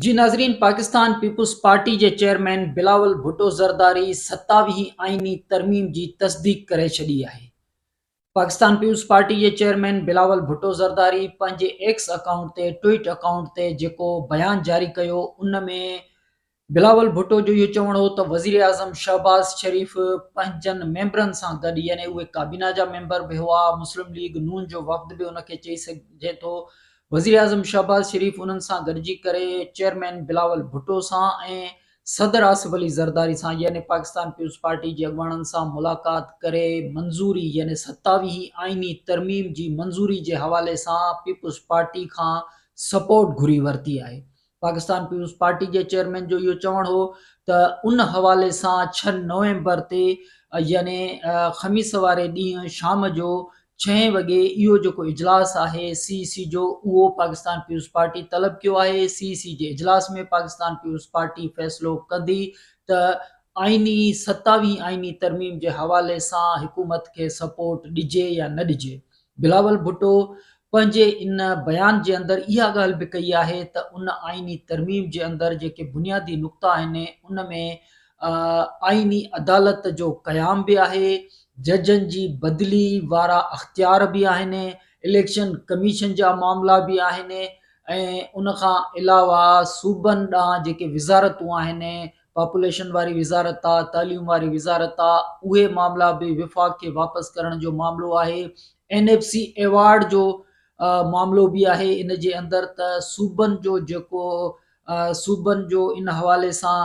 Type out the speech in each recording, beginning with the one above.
जी नाज़रीन, पाकिस्तान पीपुल्स पार्टी जे चेयरमैन बिलावल भुट्टो ज़रदारी 27वीं आईनी तरमीम जी तस्दीक करे छॾी आहे। पाकिस्तान पीपुल्स पार्टी जे चेयरमैन बिलावल भुट्टो ज़रदारी पंहिंजे एक्स अकाउंट ते ट्वीट अकाउंट ते जेको बयान जारी कयो, उन में बिलावल भुट्टो जो इहो चवणु हो त वज़ीर आज़म शहबाज़ शरीफ़ पंहिंजनि मेंबरनि सां गॾु, यानी उहे काबीना जा मेंबर बि हुआ, मुस्लिम लीग नून जो वफ़द बि उनखे चई सघिजे थो, वज़ीर आज़म शहबाज़ शरीफ़ उन्हनि सां गॾिजी करे चेयरमैन बिलावल भुट्टो सां ऐं सदर आसिफ अली ज़रदारी सां, यानी पाकिस्तान पीपुल्स पार्टी जे अॻुवाणनि सां मुलाक़ात करे मंज़ूरी, यानी 27वीं आईनी तरमीम जी मंज़ूरी जे हवाले सां पीपुल्स पार्टी खां सपोर्ट घुरी वरिती आहे। पाकिस्तान पीपुल्स पार्टी जे चेयरमैन जो इहो चवणु हो त उन हवाले सां 6 नवंबर ते यानी ख़मीस वारे ॾींहुं शाम जो 6 वॻे इहो जेको इजलास आहे CEC जो, उहो पाकिस्तान पीपुल्स पार्टी तलब कयो आहे। CEC जे इजलास में पाकिस्तान पीपुल्स पार्टी फ़ैसिलो कंदी त आईनी 27वीं आईनी तरमीम जे हवाले सां हुकूमत खे सपोर्ट ॾिजे या न ॾिजे। बिलावल भुट्टो पंहिंजे इन बयान जे अंदरि इहा ॻाल्हि बि कई आहे त उन आईनी तरमीम जे अंदरि जेके बुनियादी नुक़्ता आहिनि, उन में आईनी अदालत जो क़याम बि आहे, जजनि जी बदिली वारा अख़्तियार बि आहिनि, इलेक्शन कमीशन जा मामला बि आहिनि, ऐं उन खां अलावा सूबनि ॾांहुं जेके विज़ारतूं आहिनि, पॉपुलेशन वारी विज़ारत आहे, तालीम वारी विज़ारत आहे, उहे मामला बि विफ़ाक़ खे वापसि करण जो मामलो आहे। NFC अवॉर्ड जो मामलो बि आहे इन जे अंदरि, त सूबनि जो जेको सूबनि जो इन हवाले सां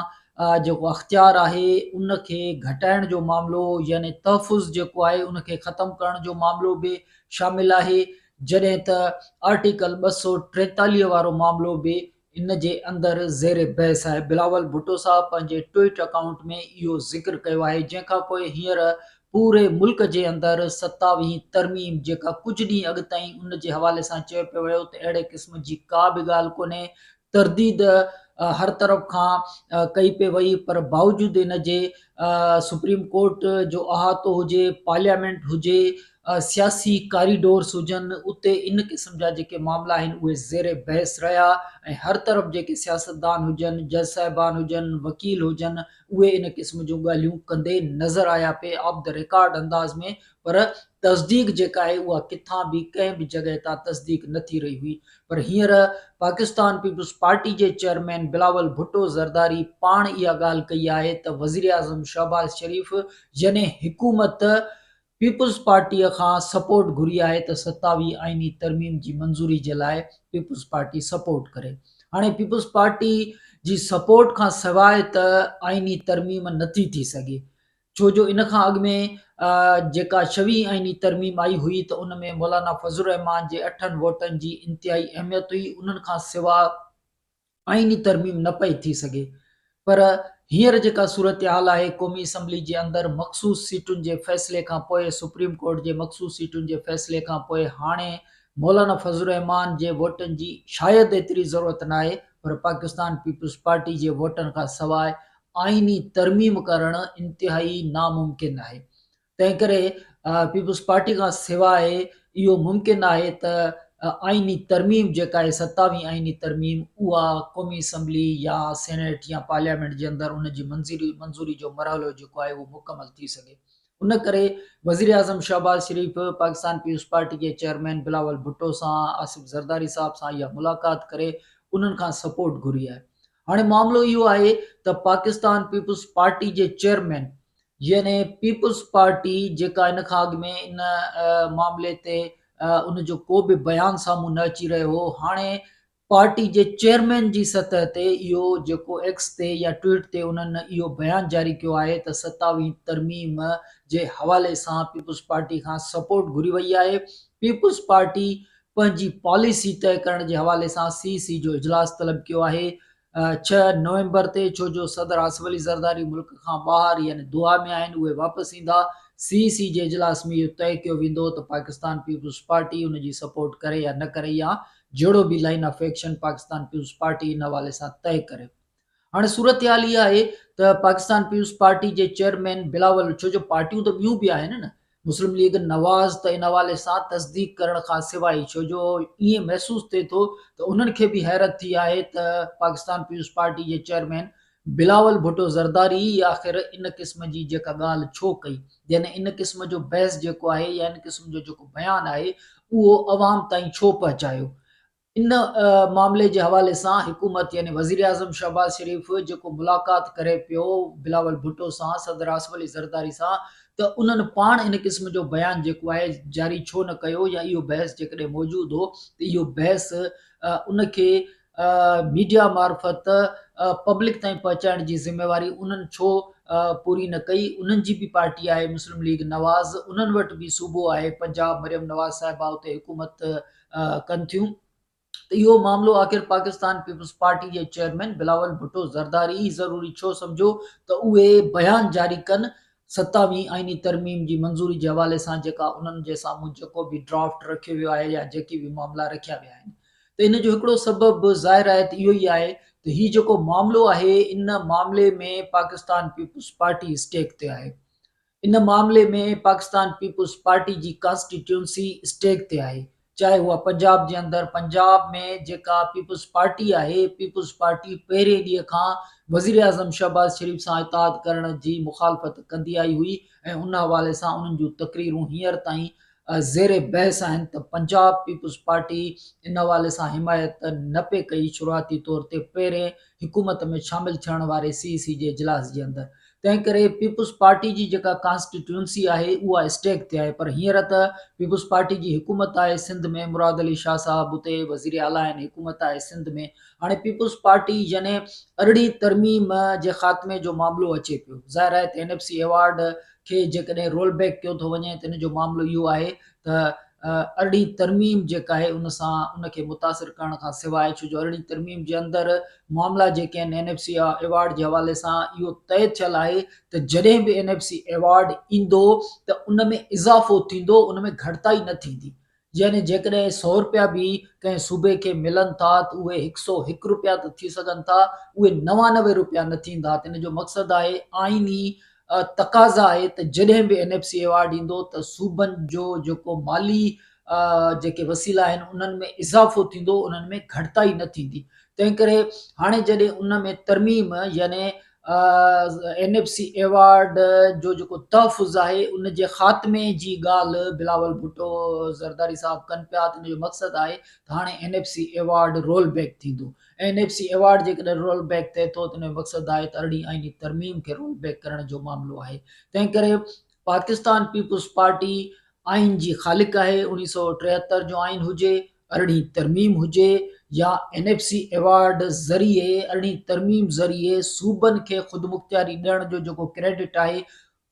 जेको अख़्तियार आहे, उनखे घटाइण जो मामलो, यानी तहफ़ुज़ जेको आहे उनखे ख़तमु करण जो मामलो बि शामिल आहे, जॾहिं त आर्टिकल 243 वारो मामलो बि इन जे अंदरि ज़ेर बहस आहे। बिलावल भुट्टो साहब पंहिंजे ट्वीट अकाउंट में इहो ज़िक्र कयो आहे, जंहिंखां पोइ हींअर पूरे मुल्क जे अंदरि 27वीं तरमीम जेका कुझु ॾींहं अॻु ताईं उन जे हवाले सां चयो पियो वियो त अहिड़े क़िस्म जी का बि ॻाल्हि कोन्हे, तरदीद हर तरफ़ खां कई पे वई, पर बावजूदि इन जे सुप्रीम कोर्ट जो अहातो हुजे, पार्लियामेंट हुजे, सियासी कॉरिडोर्स हुजनि, उते इन क़िस्म जा जेके मामला आहिनि उहे ज़ेर बहस रहिया, ऐं हर तरफ़ जेके सियासतदान हुजनि, जज साहिबान हुजनि, वकील हुजनि, उहे इन क़िस्म जूं ॻाल्हियूं कंदे नज़र आया पे ऑफ द रिकॉर्ड अंदाज़ में, पर तस्दीक जेका आहे उहा किथां बि कंहिं बि जॻह तां तस्दीक न थी रही हुई। पर हींअर पाकिस्तान पीपुल्स पार्टी जे चेयरमैन बिलावल भुट्टो ज़रदारी पाण इहा ॻाल्हि कई आहे त वज़ीर आज़म शहबाज़ शरीफ़ यानी हुकूमत पीपुल्स पार्टीअ खां सपोर्ट घुरी आहे त 27वीं आईनी तरमीम जी मंज़ूरी जे लाइ पीपुल्स पार्टी सपोर्ट करे। हाणे पीपुल्स पार्टी जी सपोर्ट खां सवाइ त आईनी तरमीम नथी थी सघे, छो जो इन खां अॻु में जेका 26वीं आईनी तरमीम आई हुई त उन में मौलाना फज़लुर रहमान जे 8 वोटनि जी इंतिहाई अहमियत हुई, उन्हनि खां सवाइ आईनी तरमीम न पई थी सघे। पर हींअर जेका सूरत हाल आहे, क़ौमी असम्बली जे अंदरि मख़सूस सीटुनि जे फ़ैसिले खां पोइ, सुप्रीम कोर्ट जे मख़सूस सीटुनि जे फ़ैसिले खां पोइ, हाणे मौलाना फज़लुर रहमान जे वोटनि जी शायदि एतिरी ज़रूरत न आहे, पर पाकिस्तान पीपुल्स पार्टी जे वोटनि खां सवाइ आईनी तरमीम करणु इंतिहाई नामुमकिन आहे। तंहिं करे पीपुल्स पार्टी खां सवाइ इहो मुमकिन आहे त आईनी तरमीम जेका आहे 27वीं आईनी तरमीम, उहा क़ौमी असम्बली या सेनेट या पार्लियामेंट जे अंदरि उन जी मंज़ूरी जो मरहलो जेको आहे उहो मुकमल थी सघे। उन करे वज़ीर आज़म शहबाज़ शरीफ़ पाकिस्तान पीपुल्स पार्टी जे चेयरमैन बिलावल भुट्टो सां, आसिफ ज़रदारी साहब सां इहा मुलाक़ात करे उन्हनि खां सपोर्ट घुरी आहे। हाणे मामिलो इहो आहे त पाकिस्तान पीपुल्स पार्टी जे चेयरमैन, यानी पीपुल्स पार्टी जेका इन खां अॻु में इन मामले ते उनजो को बि बयान साम्हूं न अची रहियो हो, हाणे पार्टी जे चेयरमैन जी सतह ते इहो जेको एक्स ते या ट्वीट ते उन्हनि इहो बयान जारी कयो आहे त 27वीं तरमीम जे हवाले सां पीपुल्स पार्टी खां सपोर्ट घुरी वई आहे। पीपुल्स पार्टी पंहिंजी पॉलिसी तय करण जे हवाले सां CEC जो इजलास तलब कयो आहे 6 नवंबर ते, छो जो सदर आसिफ अली ज़रदारी मुल्क खां ॿाहिरि यानी दुआ में आहिनि, उहे वापसि ईंदा। CEC जे इजलास में इहो तय कयो वेंदो त पाकिस्तान पीपुल्स पार्टी उनजी सपोर्ट करे या न करे, या जहिड़ो बि line of action Pakistan Peoples Party इन हवाले सां तय करे। हाणे सूरत हाल इहा आहे त पाकिस्तान पीपुल्स पार्टी जे चेयरमैन बिलावल, छो जो पार्टियूं त ॿियूं बि आहिनि न, मुस्लिम लीग नवाज़ त इन हवाले सां तस्दीक करण खां सवाइ, छो जो ईअं महसूस थिए थो त उन्हनि खे बि हैरत थी आहे त पाकिस्तान पीपुल्स पार्टी जे चेयरमैन बिलावल भुट्टो ज़रदारी आख़िर इन क़िस्म जी जेका ॻाल्हि छो कई, यानी इन क़िस्म जो बहस जेको आहे या इन क़िस्म जो जेको बयानु आहे उहो अवाम ताईं छो पहुचायो। इन मामले जे हवाले सां हुकूमत यानी वज़ीर आज़म शहबाज शरीफ़ जेको मुलाक़ात करे पियो बिलावल भुट्टो सां, सदर आसिफ अली ज़रदारी सां, त उन्हनि पाण इन क़िस्म जो बयानु जेको आहे जारी छो न कयो, या इहो बहस जेकॾहिं मौजूदु हो त इहो बहस उनखे मीडिया मार्फत पब्लिक ताईं पहुचाइण जी ज़िम्मेवारी उन्हनि छो पूरी न कई। उन्हनि जी बि पार्टी आहे मुस्लिम लीग नवाज़, उन्हनि वटि बि सूबो आहे पंजाब, मरियम नवाज़ साहिबा उते हुकूमत कनि थियूं। त इहो मामलो आख़िर पाकिस्तान पीपुल्स पार्टी जे चेयरमैन बिलावल भुट्टो ज़रदारी ज़रूरी छो सम्झो त उहे बयान जारी कनि 27वीं आईनी तरमीम जी मंज़ूरी जे हवाले सां, जेका उन्हनि जे साम्हूं जेको बि ड्राफ्ट रखियो वियो आहे या जेकी बि मामला रखिया विया आहिनि। त इन जो हिकिड़ो सबबु ज़ाहिर आहे त इहो ई आहे त हीउ जेको मामलो आहे, इन मामले में पाकिस्तान पीपुल्स पार्टी स्टेक ते आहे। इन मामले में पाकिस्तान पीपुल्स पार्टी जी कॉन्स्टिट्यूंसी स्टेक ते आहे, चाहे उहा पंजाब जे अंदरि, पंजाब में जेका पीपुल्स पार्टी आहे, पीपुल्स पार्टी पहिरें ॾींहं खां वज़ीर आज़म शहबाज शरीफ़ सां इताद करण जी मुखालफ़त कंदी आई हुई, ऐं उन हवाले सां उन्हनि जूं तक़रीरूं हींअर ताईं ज़ेर बहस आहिनि त पंजाब पीपुल्स पार्टी इन हवाले सां हिमायत न पे कई शुरूआती तौर ते पहिरें हुकूमत में शामिल थियण वारे CEC जे इजलास जे अंदरि। तंहिं करे पीपुल्स पार्टी जी जेका कॉन्स्टिट्यूंसी आहे उहा स्टेक ते आहे, पर हींअर त पीपुल्स पार्टी जी हुकूमत आहे सिंध में, मुराद अली शाह साहब उते वज़ीर आला आहिनि, हुकूमत आहे सिंध में। हाणे पीपुल्स पार्टी जॾहिं अरिड़हीं तरमीम जे ख़ात्मे जो मामलो अचे पियो, ज़ाहिर आहे त NFC अवार्ड खे जेकॾहिं रोल बैक कयो थो वञे त इन जो मामलो इहो आहे त अरिड़हीं तरमीम जेका आहे उन सां उनखे मुतासिर करण खां सवाइ, छो जो अरिड़हीं तरमीम जे अंदरि मामला जेके आहिनि NFC अवार्ड जे हवाले सां इहो तइ थियल आहे त जॾहिं बि NFC अवार्ड ईंदो त उन में इज़ाफ़ो थींदो, उन में घटिताई न थींदी। यानी जेकॾहिं 100 रुपया बि कंहिं सूबे खे मिलनि था त उहे 101 रुपया त थी सघनि था, उहे 99 रुपया न थींदा। त इन जो मक़सदु आहे आईनी तक़ाज़ा आहे त जॾहिं बि NFC अवार्ड ईंदो त सूबनि जो जेको माली जेके वसीला आहिनि उन्हनि में इज़ाफ़ो थींदो, उन्हनि में घटिताई न थींदी। तंहिं करे हाणे जॾहिं उन में तरमीम यानी NFC अवार्ड जो जेको तहफ़ुज़ आहे उन जे ख़ात्मे जी ॻाल्हि बिलावल भुट्टो ज़रदारी साहब कनि पिया, त इन जो मक़सदु आहे त हाणे NFC अवार्ड रोल बैक थींदो। NFC अवार्ड जेकॾहिं रोल बैक थिए थो त इन जो मक़सदु आहे त अरिड़हीं आईनी तरमीम खे रोल बैक करण जो मामलो आहे। तंहिं करे पाकिस्तान पीपुल्स पार्टी आइन जी ख़ालिक आहे, 1973 जो आइन हुजे, अरिड़हीं तरमीम हुजे, या NFC अवार्ड ज़रिए अरिड़हीं तरमीम ज़रिए सूबनि खे ख़ुदि मुख़्तियारी ॾियण जो जेको क्रेडिट आहे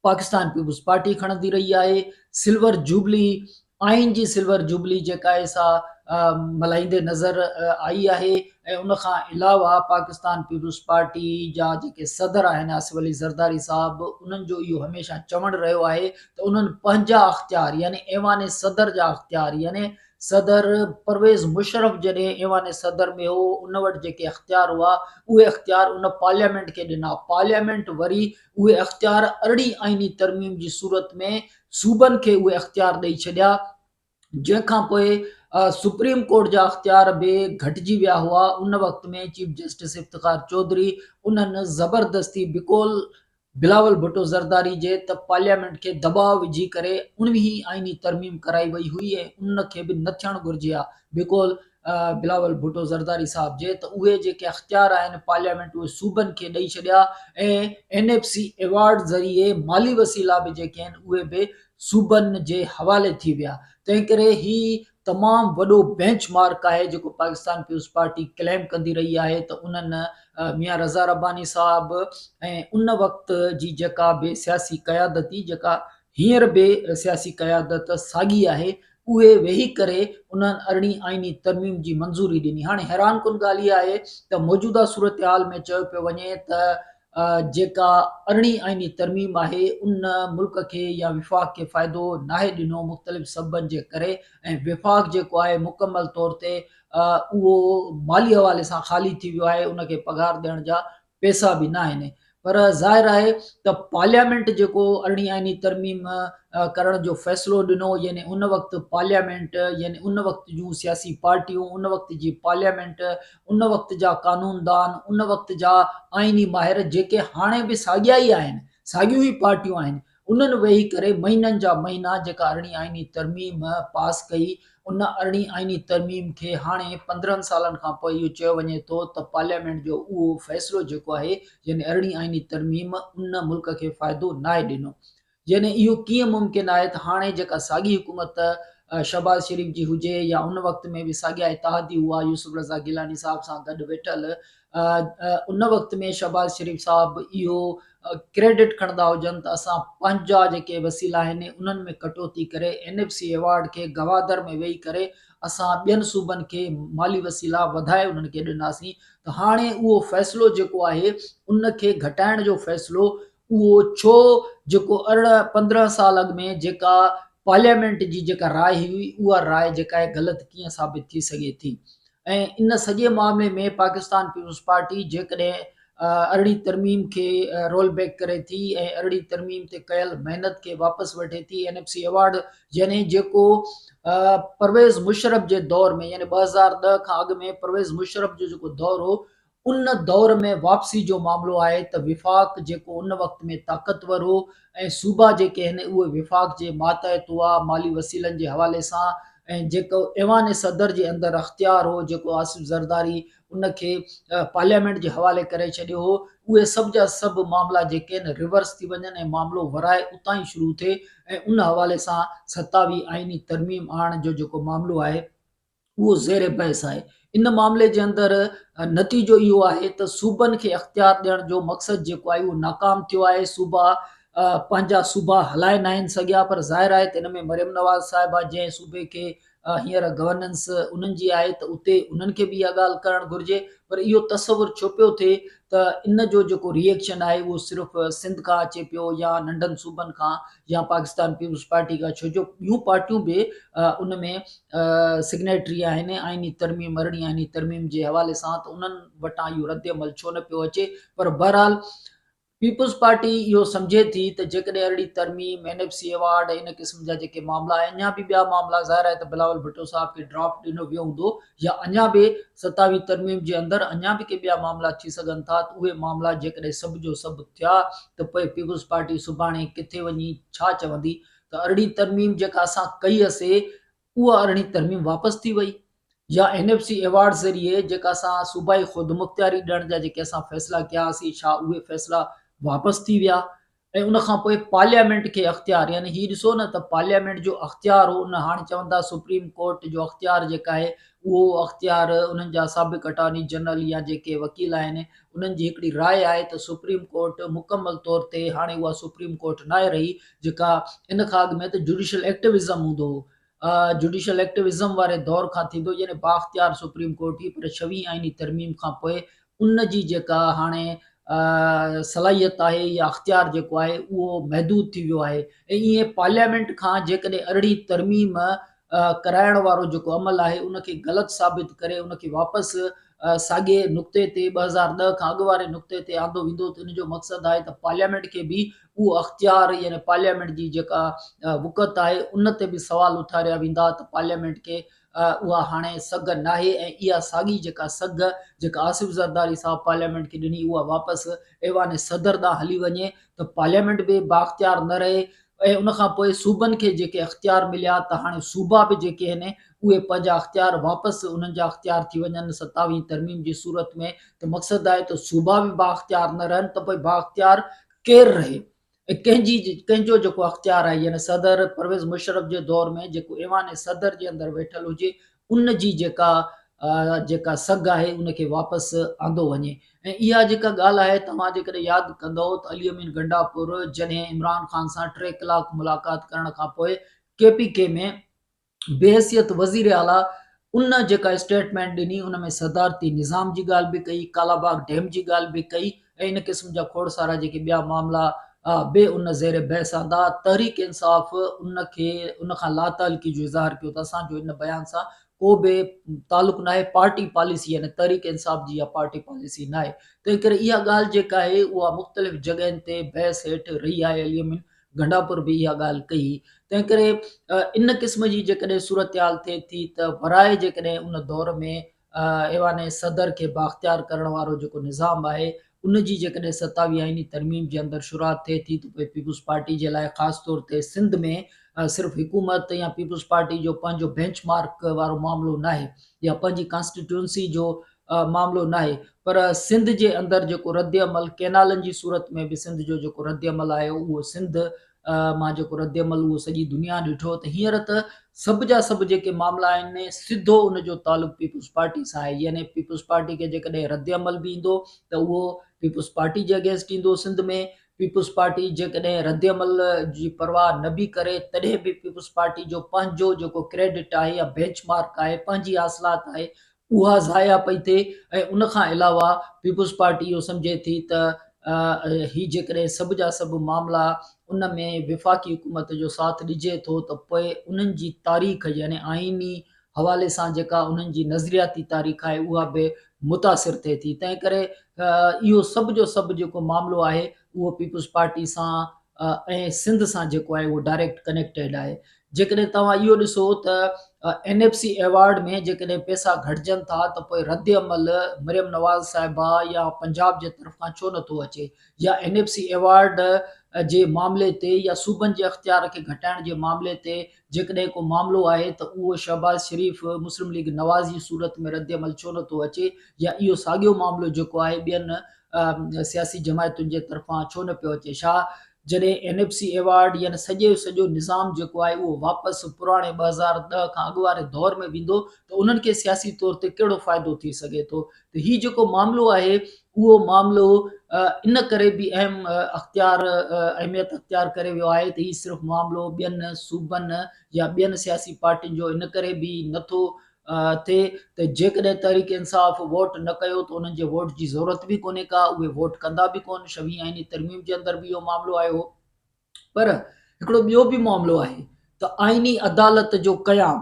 पाकिस्तान पीपुल्स पार्टी खणंदी रही आहे। सिल्वर जुबली, आइन जी सिल्वर जुबली जेका आहे सा मल्हाईंदे नज़र आई आहे, ऐं उन खां अलावा पाकिस्तान पीपुल्स पार्टी जा जेके सदर आहिनि आसिफ अली ज़रदारी साहब, उन्हनि जो इहो हमेशह चवणु रहियो आहे त उन्हनि पंहिंजा अख़्तियार यानी ऐवान सदर जा अख़्तियार, यानी सदर परवेज़ मुशर्रफ जॾहिं ऐवान सदर में हो, उन वटि जेके अख़्तियार हुआ उहे अख़्तियार उन पार्लियामेंट खे ॾिना। पार्लियामेंट वरी उहे अख़्तियार अरिड़हीं आईनी तरमीम जी सूरत में सूबनि खे उहे अख़्तियार ॾेई छॾिया, जंहिंखां पोइ सुप्रीम कोर्ट जा अख़्तियार बि घटिजी विया हुआ। उन वक़्त में चीफ जस्टिस इफ्तिखार चौधरी उन्हनि ज़बरदस्ती बिकोल बिलावल भुट्टो ज़रदारी जे त पार्लियामेंट खे दबाव विझी करे 19वीं आईनी तरमीम कराई वई हुई, ऐं उन खे बि न थियणु घुरिजे हा बिकोल बिलावल भुट्टो ज़रदारी साहब जे, त उहे जेके अख़्तियार आहिनि पार्लियामेंट उहे सूबनि खे ॾेई छॾिया, ऐं NFC अवार्ड ज़रिए माली वसीला बि जेके आहिनि उहे बि सूबनि जे हवाले थी विया। तंहिं करे ही तमामु वॾो बेंच मार्क आहे जेको पाकिस्तान पीपुल्स पार्टी क्लेम कंदी रही आहे त उन्हनि मियां रज़ा रब्बानी साहब ऐं उन वक़्त जी जेका बि सियासी क़यादती, जेका हींअर बि सियासी क़यादत साॻी आहे, उहे वेही करे उन्हनि अरिड़हीं आईनी तरमीम जी मंज़ूरी ॾिनी। हाणे हैरान कुन ॻाल्हि इहा आहे त मौजूदा सूरत हाल में चयो पियो वञे त जेका अरिड़हीं आईनी तरमीम आहे उन मुल्क खे या विफ़ाक़ खे फ़ाइदो नाहे ॾिनो मुख़्तलिफ़ सबबनि जे करे, ऐं विफ़ाक़ जेको आहे मुकमल तौर ते उहो माली हवाले सां ख़ाली थी वियो आहे, उनखे पघार ॾियण जा पैसा बि न आहिनि। पर ज़ाहिर आहे त पार्लियामेंट जेको अरिड़हीं आईनी तरमीम करण जो फ़ैसिलो ॾिनो, यानी उन वक़्तु पार्लियामेंट, यानी उन वक़्त जूं सियासी पार्टियूं, उन वक़्त जी पार्लियामेंट, उन वक़्त जा कानूनदान, उन वक़्त जा आईनी माहिर जेके हाणे बि साॻिया ई आहिनि, साॻियूं ई पार्टियूं आहिनि, उन्हनि वेही करे महीननि जा महीना जेका अरिड़हीं आईनी तरमीम पास कई, उन अरिड़हीं आईनी तरमीम खे हाणे 15 सालनि खां पोइ इहो चयो वञे थो त पार्लियामेंट जो उहो फ़ैसिलो जेको आहे, यानी अरिड़हीं आईनी तरमीम उन मुल्क खे फ़ाइदो नाहे ॾिनो। यानी इहो कीअं मुमकिन आहे त हाणे जेका साॻी हुकूमत शहबाज़ शरीफ़ जी हुजे, या उन वक़्त में बि साॻिया इतिहादी हुआ यूसुफ रज़ा गिलानी साहब सां गॾु वेठल, उन वक़्त में शहबाज़ शरीफ़ साहब इहो क्रेडिट खणंदा हुजनि त असां पंहिंजा जेके वसीला आहिनि उन्हनि में कटौती करे NFC अवार्ड खे गवादर में वेही करे असां ॿियनि सूबनि खे माली वसीला वधाए उन्हनि खे ॾिनासीं। त हाणे उहो फ़ैसिलो जेको आहे उन खे घटाइण जो फ़ैसिलो उहो छो, जेको 15 साल अॻु में जेका पार्लियामेंट जी जेका राय हुई, उहा राय जेका आहे ग़लति कीअं साबित थी सघे थी। ऐं इन सॼे मामले में पाकिस्तान पीपुल्स पार्टी जेकॾहिं अरिड़हीं तरमीम खे रोल बैक करे थी ऐं अरिड़हीं तरमीम ते कयल महिनत खे वापसि वठे थी, NFC अवार्ड यानी जेको परवेज़ मुशर्रफ जे दौर में, यानी 2010 खां अॻु में परवेज़ मुशर्रफ जो जेको दौर हो, उन दौर में वापसी जो मामलो आहे त विफ़ाक़ जेको उन वक़्त में ताक़तवर हो ऐं सूबा जेके आहिनि उहे विफ़ाक़ जे मातहत हुआ माली वसीलनि जे हवाले सां, ऐं जेको ऐवान सदर जे अंदरि अख़्तियार हो जेको आसिफ ज़रदारी उनखे पार्लियामेंट जे हवाले करे छॾियो हो, उहे सभु जा सभु मामला जेके आहिनि रिवर्स थी वञनि ऐं मामलो वराए उतां ई शुरू थिए, ऐं उन हवाले सां 27 आईनी तरमीम आणण जो जेको मामलो आहे उहो ज़ेर बहस आहे। इन मामले जे अंदरि नतीजो इहो आहे त सूबनि खे अख़्तियार ॾियण जो मक़सदु जेको आहे उहो नाकाम थियो आहे। सूबा पंहिंजा सूबा हलाए न आहिनि सघिया, पर ज़ाहिर आहे त इन में मरियम नवाज़ साहिबा जंहिं सूबे खे हींअर गवर्नेंस उन्हनि जी आहे त उते उन्हनि खे बि इहा ॻाल्हि करणु घुरिजे, पर इहो तसवुरु छो पियो थिए त इन जो जेको रिएक्शन आहे उहो सिर्फ़ु सिंध खां अचे पियो, या नंढनि सूबनि खां, या पाकिस्तान पीपुल्स पार्टी खां, छो जो ॿियूं पार्टियूं बि उन में सिग्नेटरी आहिनि आईनी तरमीम, अरिड़हीं आईनी तरमीम जे हवाले सां, त उन्हनि वटां इहो रद्द अमल छो न पियो अचे। पर बहरहाल पीपुल्स पार्टी इहो सम्झे थी त जेकॾहिं अरिड़हीं तरमीम, NFC अवार्ड, इन क़िस्म जा जेके मामला आहिनि, अञा बि ॿिया मामला, ज़ाहिर आहे त बिलावल भुट्टो साहब खे ड्राफ्ट ॾिनो वियो हूंदो, या अञा बि 27 तरमीम जे अंदरि अञा बि के ॿिया मामला थी सघनि था, त उहे मामला जेकॾहिं सभु जो सभु थिया त पोइ पीपुल्स पार्टी सुभाणे किथे वञी छा चवंदी, त अरिड़हीं तरमीम जेका असां कई हुअसीं उहा अरिड़हीं तरमीम वापसि थी वई, या NFC अवार्ड ज़रिए जेका असां सूबाई ख़ुदि मुख़्तियारी ॾियण जा जेके असां फ़ैसिला कयासीं, छा उहे फ़ैसिला वापसि थी विया। ऐं उन खां पोइ पार्लियामेंट खे अख़्तियार, यानी हीउ ॾिसो न त पार्लियामेंट जो अख़्तियार हो, उन हाणे चवंदा सुप्रीम कोर्ट जो अख़्तियार जेका आहे उहो अख़्तियार उन्हनि जा साबिक़ अटॉर्नी जनरल या जेके वकील आहिनि उन्हनि जी हिकिड़ी राय आहे त सुप्रीम कोर्ट मुकमल तौर ते हाणे उहा सुप्रीम कोर्ट न आहे रही, जेका इन खां अॻु में त जुडिशल एक्टिविज़म हूंदो हो, जुडिशल एक्टिविज़म वारे दौर खां थींदो, यानी बाख़्तियार सुप्रीम कोर्ट ही, पर 26 आईनी तरमीम खां पोइ उन जी जेका हाणे सलाहियत आहे या अख़्तियार जेको आहे उहो महदूद थी वियो आहे। ऐं ईअं पार्लियामेंट खां जेकॾहिं अरिड़हीं तरमीम कराइण वारो जेको अमल आहे उनखे ग़लति साबित करे उनखे वापसि साॻिए नुक़्ते ते 2010 खां अॻु वारे नुक़्ते ते आंदो वेंदो, त इन जो मक़सदु आहे त पार्लियामेंट खे बि उहो अख़्तियार, यानी पार्लियामेंट जी जेका वुक़त आहे उन ते बि सवाल उथारिया वेंदा त पार्लियामेंट खे उहा हाणे सघ नाहे, ऐं इहा साॻी जेका सघ जेका आसिफ ज़रदारी साहब पार्लियामेंट खे ॾिनी उहा वापसि ऐवान सदर ॾांहुं हली वञे, त पार्लियामेंट बि बाख़्तियार न रहे। ऐं उन खां पोइ सूबनि खे जेके अख़्तियार मिलिया, त हाणे सूबा बि जेके आहिनि उहे पंहिंजा अख़्तियार वापसि उन्हनि जा अख़्तियार थी वञनि 27 तरमीम जी सूरत में, त मक़सदु आहे त सूबा बि बाख़्तियार न रहनि, त पोइ बाख़्तियार केरु रहे, ऐं कंहिंजो जेको अख़्तियार आहे, यानी सदर परवेज़ मुशर्रफ जे दौर में जेको ऐवान सदर जे अंदरि वेठल हुजे उन जी जेका सघ आहे उनखे वापसि आंदो वञे। ऐं इहा जेका ॻाल्हि आहे, तव्हां जेकॾहिं यादि कंदव त अली अमीन गंडापुर जॾहिं इमरान ख़ान सां 3 कलाक मुलाक़ात करण खां पोइ KPK में बेहसियत वज़ीर आला उन जेका स्टेटमेंट ॾिनी उन में सदारती निज़ाम जी ॻाल्हि बि कई, कालाबाग डैम जी ॻाल्हि बि कई, ऐं इन क़िस्म जा खोड़ सारा जेके ॿिया मामला बि उन ज़ेर बहस आंदा। तहरीक इंसाफ़ उन खां लाताल्की जो इज़हार कयो त असांजो इन बयान सां को बि तालुक न आहे पार्टी पॉलिसी यानी तहरीक इंसाफ़ जी या पार्टी पॉलिसी न आहे। तंहिं करे इहा ॻाल्हि जेका आहे उहा मुख़्तलिफ़ जॻहियुनि ते बहस हेठि रही आहे। अलीअमीन घंडापुर बि इहा ॻाल्हि कई। तंहिं करे इन क़िस्म जी जेकॾहिं सूरत थिए थी त वराए जेकॾहिं उन दौर में ऐवान सदर खे बाख़्तियार करण वारो जेको निज़ाम आहे उन जी जेकॾहिं 27 आईनी तरमीम जे अंदरि शुरूआति थिए थी त पोइ पीपुल्स पार्टी जे लाइ ख़ासि तौर ते सिंध में सिर्फ़ु हुकूमत या पीपुल्स पार्टी जो पंहिंजो बेंचमार्क वारो मामिलो न आहे या पंहिंजी कॉन्स्टिट्यूंसी जो मामिलो न आहे, पर सिंध जे अंदरि जेको रद्द अमल कैनालनि जी सूरत में बि सिंध जो जेको रद्द अमल आहे उहो सिंध मां जेको रद्द अमल उहो सॼी दुनिया ॾिठो त हींअर त सभु जा सभु जेके मामला आहिनि सिधो उनजो तालुक़ु पीपुल्स पार्टी सां आहे। यानी पीपुल्स पार्टी खे जेकॾहिं रद्द अमल बि ईंदो त उहो पीपुल्स पार्टी जे अगेंस्ट ईंदो सिंध में। पीपुल्स पार्टी जेकॾहिं रद्द अमल जी परवाह न बि करे तॾहिं बि पीपुल्स पार्टी जो पंहिंजो जेको क्रेडिट आहे या बेंचमार्क आहे पंहिंजी आसलात आहे उहा ज़ाया पई थिए। ऐं उन खां अलावा पीपुल्स पार्टी इहो सम्झे थी त ही जेकॾहिं सभु जा सभु मामला उन में विफ़ाक़ी हुकूमत जो साथ ॾिजे थो त पोइ उन्हनि जी तारीख़ यानी आइनी हवाले सां जेका उन्हनि जी नज़रियाती तारीख़ आहे उहा बि मुतासिर थिए थी। तंहिं करे इहो सभु जो सभु जेको मामिलो आहे उहो पीपुल्स पार्टी सां ऐं सिंध सां जेको आहे उहो डायरेक्ट कनेक्टेड आहे। जेकॾहिं तव्हां इहो ॾिसो त NFC अवॉर्ड में जेकॾहिं पैसा घटिजनि था त पोइ रद्द अमल मरियम नवाज़ साहिबा या पंजाब जे तरफ़ां छो नथो अचे, या NFC अवॉर्ड जे मामले ते या सूबनि जे अख़्तियार खे घटाइण जे मामले ते जेकॾहिं को मामिलो आहे त उहो शहबाज़ शरीफ़ मुस्लिम लीग नवाज़ जी सूरत में रद्द अमल छो नथो अचे, या इहो साॻियो मामिलो जेको आहे ॿियनि सियासी जमायतुनि जे तरफ़ां छो न पियो अचे। छा जॾहिं NFC अवॉर्ड यानी सॼो निज़ाम जेको आहे उहो वापसि पुराणे 2010 खां अॻु वारे दौर में वेंदो त उन्हनि खे सियासी तौर ते कहिड़ो फ़ाइदो थी सघे थो। त हीउ जेको मामिलो आहे उहो मामिलो इन करे बि अहमियत अख़्तियार करे वियो आहे त हीउ सिर्फ़ु मामिलो ॿियनि सूबनि या ॿियनि सियासी पार्टियुनि जो इन करे बि नथो थिए त जेकॾहिं तहरीक इंसाफ़ वोट न कयो त उन्हनि जे वोट जी ज़रूरत बि कोन्हे का, उहे वोट कंदा बि कोन। 26 आईनी तरमीम जे अंदरि बि इहो मामिलो आयो। पर हिकिड़ो ॿियो बि मामिलो आहे त आईनी अदालत जो क़याम,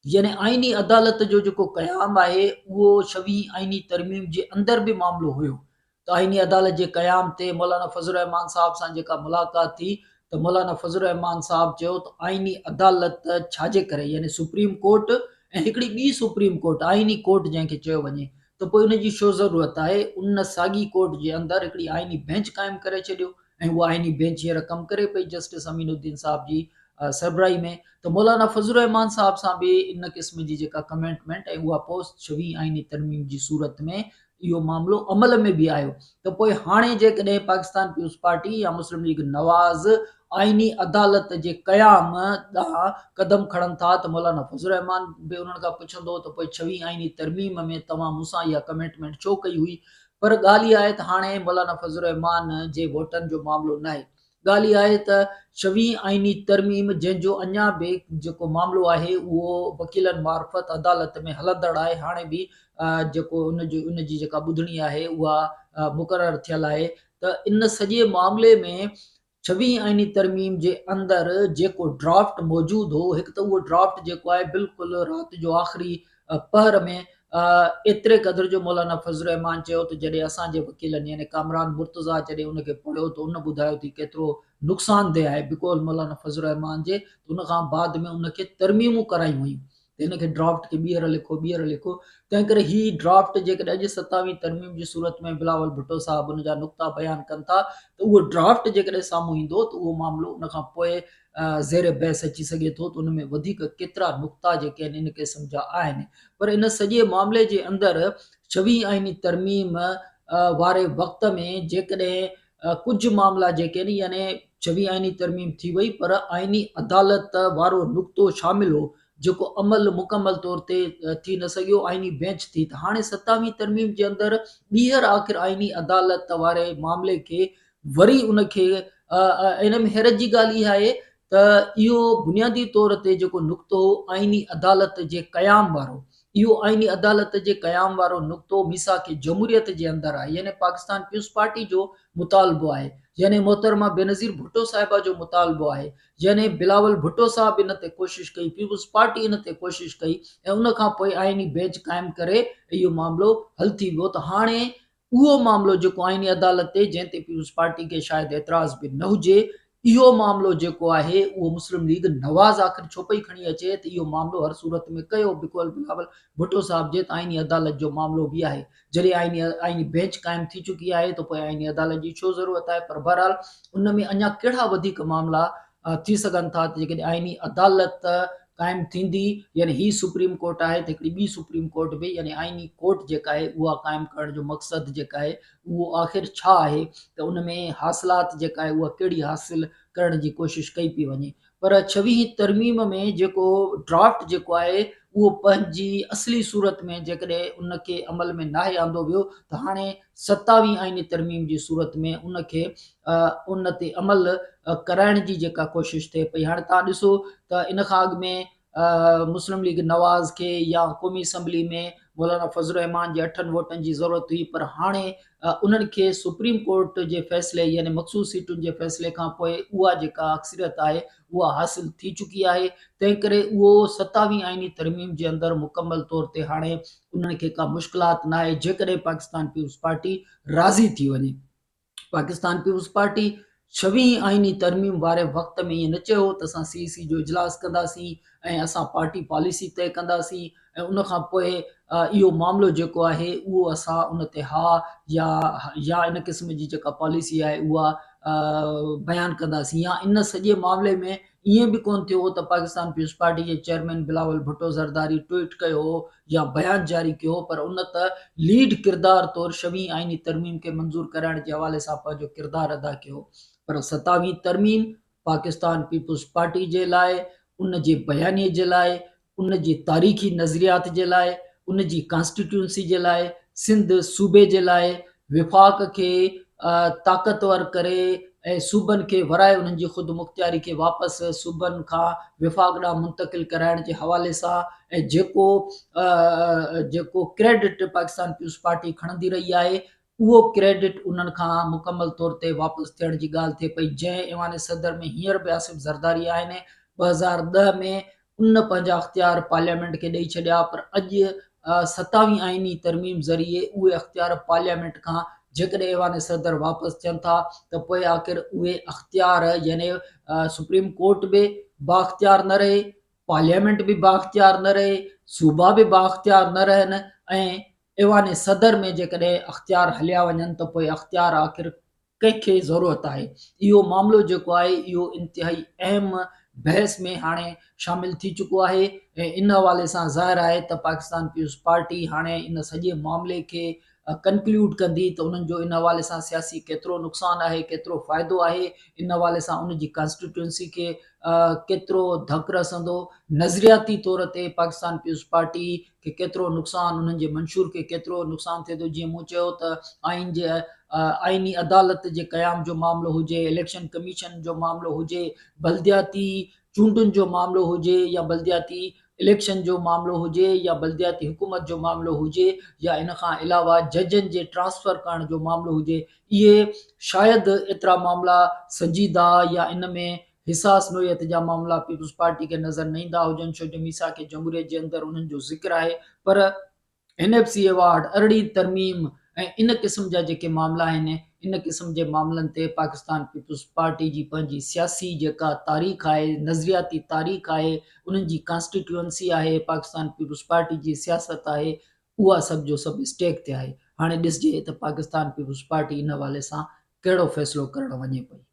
यानी आईनी अदालत जो जेको क़याम आहे उहो 26 आईनी तरमीम जे अंदरि बि मामिलो हुयो। त आईनी अदालत जे क़याम ते मौलाना फज़ल रहमान साहब सां जेका मुलाक़ात थी त मौलाना फज़ल रहमान साहब चयो त आईनी अदालत छाजे करे, यानी सुप्रीम कोर्ट ऐं हिकिड़ी ॿी सुप्रीम कोर्ट आईनी कोर्ट जंहिंखे चयो वञे त पोइ उनजी छो ज़रूरत आहे। उन साॻी कोर्ट जे अंदरि हिकिड़ी आईनी बेंच क़ाइमु करे छॾियो ऐं उहा आईनी बेंच हींअर कमु करे पई जस्टिस अमीनुद्दीन साहब जी सरबराही में। त मौलाना फज़ल रहमान साहब सां बि इन क़िस्म जी जेका कमेंटमेंट ऐं उहा पोस्ट 26 आईनी तरमीम जी सूरत में इहो मामिलो अमल में बि आयो। त पोइ हाणे जेकॾहिं पाकिस्तान पीपुल्स पार्टी या मुस्लिम लीग नवाज़ आईनी अदालत जे क़याम ॾांहुं क़दम खणनि था त मौलाना फज़ल रहमान बि उन्हनि खां पुछंदो त पोइ 26 आईनी तरमीम में तव्हां मूंसां इहा कमेंटमेंट छो कई हुई। पर ॻाल्हि इहा आहे त हाणे मौलाना फज़ल रहमान जे वोटनि जो मामिलो न आहे। ॻाल्हि इहा आहे त 26 आईनी तरमीम जंहिंजो अञा बि जेको मामिलो आहे उहो वकीलनि मार्फत अदालत में हलंदड़ आहे। हाणे बि जेको उनजी जेका ॿुधणी आहे उहा मुक़ररु थियल आहे। त इन सॼे मामले में 26 आईनी तरमीम जे अंदरि जेको ड्राफ्ट मौजूदु हो, हिकु त उहो ड्राफ्ट जेको आहे बिल्कुलु राति जो आख़िरी पहर में एतिरे क़दुरु जो मौलाना फज़ल रहमान चयो त जॾहिं असांजे वकीलनि यानी कामरान मुर्तज़ा जॾहिं उनखे पढ़ियो त उन ॿुधायो थी केतिरो नुक़सानदेह आहे बिकॉज़ मौलाना फज़ल रहमान जे उन खां बाद में उनखे तरमीमूं करायूं हुयूं त हिनखे ड्राफ्ट खे ॿीहर लिखो। तंहिं करे हीउ ड्राफ्ट जेकॾहिं अॼु 27 तरमीम जी सूरत में बिलावल भुट्टो साहब उन जा नुक़्ता बयानु कनि था त उहो ड्राफ्ट जेकॾहिं साम्हूं ईंदो त उहो मामिलो उन खां पोइ ज़ेर बहस अची सघे थो त उन में वधीक केतिरा नुक़्ता जेके आहिनि इन क़िस्म जा आहिनि। पर इन सॼे मामले जे अंदरि 26 आईनी तरमीम वारे वक़्त में जेकॾहिं कुझु मामला जेके आहिनि यानी 26 आईनी तरमीम थी वई पर आईनी अदालत वारो नुक़्तो शामिल हो जेको अमल मुकमल तौर ते थी न सघियो, आईनी बेंच थी। त हाणे 27 तरमीम जे अंदरि ॿीहर आख़िर आईनी अदालत वारे मामले खे वरी उनखे इन में हैरत जी ॻाल्हि इहा आहे त इहो बुनियादी तौर ते जेको नुक़्तो आईनी अदालत जे क़याम वारो इहो आईनी अदालत जे क़याम वारो नुक़्तो मीसाक जमहूरियत जे अंदरि आहे, यानी पाकिस्तान पीपुल्स पार्टी जो मुतालबो आहे, यानी मोहतरमा बेनज़ीर भुट्टो साहिबा जो मुतालबो आहे, यानी बिलावल भुट्टो साहब इन ते कोशिश कई, पीपुल्स पार्टी इन ते कोशिश कई ऐं उन खां पोइ आईनी बेंच क़ाइमु करे इहो मामिलो हल थी वियो। त हाणे उहो मामिलो जेको आईनी अदालत ते जंहिं ते पीपुल्स पार्टी खे शायदि एतिराज़ बि न हुजे, इहो मामिलो जेको आहे उहो मुस्लिम लीग नवाज़ आख़िर छो पई खणी अचे त इहो मामिलो हर सूरत में कयो बिलावल भुट्टो साहब जे त आईनी अदालत जो मामिलो बि आहे। जॾहिं आईनी बेंच क़ाइमु थी चुकी आहे त पोइ आईनी अदालत जी छो ज़रूरत आहे। पर बहरहाल उन में अञा कहिड़ा वधीक मामला थी सघनि था त जेकॾहिं आईनी अदालत क़ाइमु थींदी, यानी ही सुप्रीम कोर्ट आहे त हिकिड़ी ॿी सुप्रीम कोर्ट बि, यानी आईनी कोर्ट जेका आहे उहा क़ाइमु करण जो मक़सदु जेका आहे उहो आख़िर छा आहे, त उन में हासिलात जेका आहे उहा कहिड़ी हासिल करण जी कोशिश कई पई वञे। पर 26 तरमीम में जेको ड्राफ्ट जेको आहे उहो पंहिंजी असली सूरत में जेकॾहिं उनखे अमल में नाहे आंदो वियो त हाणे 27 आईनी तरमीम जी सूरत में उनखे उन ते अमल कराइण जी जेका कोशिश थिए पई। हाणे तव्हां ॾिसो त इन खां अॻु में मुस्लिम लीग नवाज़ खे या क़ौमी असम्बली में मौलाना फज़ल रहमान जे 8 वोटनि जी ज़रूरत हुई, पर हाणे उन्हनि खे सुप्रीम कोर्ट जे फ़ैसिले यानी मख़सूस सीटुनि जे फ़ैसिले खां पोइ उहा जेका अक्सरियत आहे उहा हासिल थी चुकी आहे। तंहिं करे उहो 27 आईनी तरमीम जे अंदरि मुकमल तौर ते हाणे उन्हनि खे का मुश्किलात न आहे जेकॾहिं पाकिस्तान पीपुल्स पार्टी राज़ी थी वञे। पाकिस्तान पीपुल्स पार्टी 26 आईनी तरमीम वारे वक़्त में ईअं न चयो त असां CC जो इजलास कंदासीं ऐं असां पार्टी पॉलिसी तय कंदासीं ऐं उन खां पोइ इहो मामिलो जेको आहे उहो असां उन ते हा या इन क़िस्म जी जेका पॉलिसी आहे उहा बयानु कंदासीं, या इन सॼे मामले में ईअं बि कोन थियो त पाकिस्तान पीपुल्स पार्टी जे चेयरमैन बिलावल भुट्टो ज़रदारी ट्वीट कयो हो या बयानु जारी कयो, पर उन त लीड किरदार तौरु 26 आईनी तरमीम खे मंज़ूर कराइण जे हवाले सां पंहिंजो किरदारु अदा कयो। पर 27 तरमीम पाकिस्तान पीपुल्स पार्टी जे लाइ, उन जे बयानीअ जे लाइ, उन जे तारीख़ी नज़रियात जे लाइ, उन जी कॉन्स्टिट्यूंसी जे लाइ, सिंध सूबे जे लाइ, विफ़ाक़ खे ताक़तवर करे ऐं सूबनि खे वराए उन्हनि जी ख़ुदि मुख़्तियारी खे वापसि सूबनि खां विफ़ाक़ ॾांहुं मुंतक़िल कराइण जे हवाले सां ऐं जेको क्रेडिट पाकिस्तान पीपुल्स पार्टी खणंदी रही आहे उहो क्रेडिट उन्हनि खां मुकमल तौर ते वापसि थियण जी ॻाल्हि थिए पई। जंहिं ऐवान सदर में हींअर बि आसिफ़ ज़रदारी आहिनि, 2010 में उन पंहिंजा अख़्तियार पार्लियामेंट खे ॾेई छॾिया, पर अॼु 27 आईनी तरमीम ज़रिए उहे अख़्तियार पार्लियामेंट खां जेकॾहिं ऐवान सदर वापसि थियनि था त पोइ आख़िर उहे अख़्तियार यानी सुप्रीम कोर्ट बि बाख्तियार न रहे, पार्लियामेंट बि बाख्तियार न रहे, सूबा बि बाख्तियार न रहनि ऐं ऐवान सदर में जेकॾहिं अख़्तियार हलिया वञनि त पोइ अख़्तियार आख़िर कंहिंखे ज़रूरत आहे। इहो मामिलो जेको आहे इहो इंतिहाई अहम बहस में हाणे शामिल थी चुको आहे ऐं इन हवाले सां ज़ाहिर आहे त पाकिस्तान पीपुल्स पार्टी हाणे इन सॼे मामले खे कंक्लूड कंदी त उन्हनि जो इन हवाले सां सियासी केतिरो नुक़सानु आहे, केतिरो फ़ाइदो आहे, इन हवाले सां उन जी कॉन्स्टिट्यूंसी खे केतिरो धकु रसंदो, नज़रियाती तौर ते पाकिस्तान पीपुल्स पार्टी खे केतिरो नुक़सानु, उन्हनि जे मंशूर खे केतिरो नुक़सानु थिए थो। जीअं मूं चयो त आइन जे आईनी अदालत जे क़याम जो मामिलो हुजे, इलेक्शन कमीशन जो मामिलो हुजे, बल्दियाती चूंडुनि जो मामिलो हुजे या बल्दियाती इलेक्शन जो मामिलो हुजे या बल्दियाती हुकूमत जो मामिलो हुजे या इन खां अलावा जजनि जे ट्रांसफ़र करण जो मामिलो हुजे, इहे शायदि एतिरा मामला संजीदा या इन में हिसास नोयत जा मामला पीपुल्स पार्टी खे नज़र न ईंदा हुजनि, छो जो मीसाक जमहूरियत जे अंदरि उन्हनि जो ज़िक्र आहे। पर NFC अवार्ड, अरड़ी तरमीम ऐं इन क़िस्म जा जेके मामला आहिनि, इन क़िस्म जे मामलनि ते पाकिस्तान पीपुल्स पार्टी जी पंहिंजी सियासी जेका तारीख़ आहे, नज़रियाती तारीख़ आहे, उन्हनि जी कॉन्स्टिट्यूंसी आहे, पाकिस्तान पीपुल्स पार्टी जी सियासत आहे, उहा सभु जो सभु स्टेक ते आहे। हाणे ॾिसजे त पाकिस्तान पीपुल्स पार्टी इन हवाले सां कहिड़ो फ़ैसिलो करणु वञे पई।